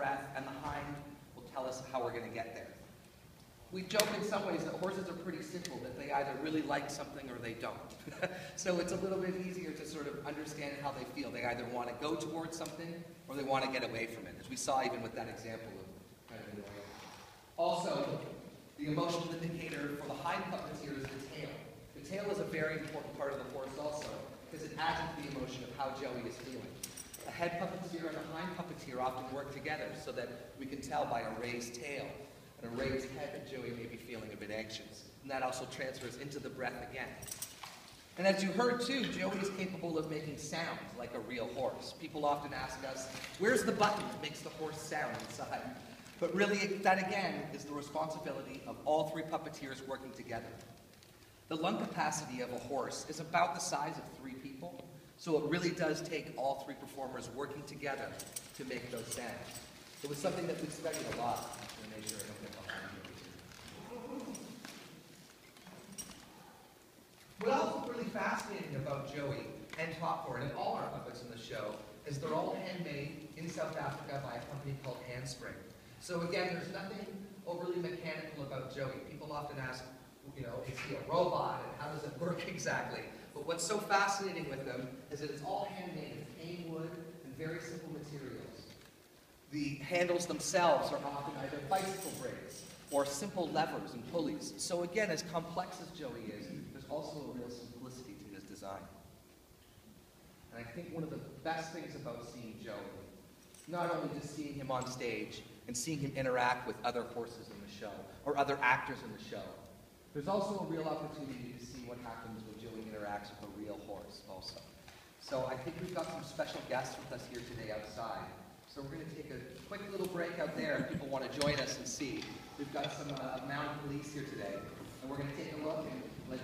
breath, and the hind will tell us how we're going to get there. We joke in some ways that horses are pretty simple, that they either really like something or they don't. So it's a little bit easier to sort of understand how they feel. They either want to go towards something or they want to get away from it, as we saw even with that example of kind of annoying. Also, the emotional indicator for the hind puppeteer is the tail. The tail is a very important part of the horse also, because it adds to the emotion of how Joey is feeling. A head puppeteer and a hind puppeteer often work together so that we can tell by a raised tail and a raised head that Joey may be feeling a bit anxious. And that also transfers into the breath again. And as you heard too, Joey is capable of making sounds like a real horse. People often ask us, where's the button that makes the horse sound inside? But really, that again is the responsibility of all three puppeteers working together. The lung capacity of a horse is about the size of 3 people, so it really does take all 3 performers working together to make those sounds. It was something that we studied a lot to make sure I don't get behind you. What else is really fascinating about Joey and Topboard and all our puppets in the show is they're all handmade in South Africa by a company called Handspring. So again, there's nothing overly mechanical about Joey. People often ask, you know, is he a robot and how does it work exactly? But what's so fascinating with them is that it's all handmade of cane wood and very simple materials. The handles themselves are often either bicycle brakes or simple levers and pulleys. So again, as complex as Joey is, there's also a real simplicity to his design. And I think one of the best things about seeing Joey, not only just seeing him on stage and seeing him interact with other horses in the show or other actors in the show, there's also a real opportunity to see what happens when Joey interacts with a real horse also. So I think we've got some special guests with us here today outside. So we're going to take a quick little break out there if people want to join us and see. We've got some mounted police here today, and we're going to take a look and let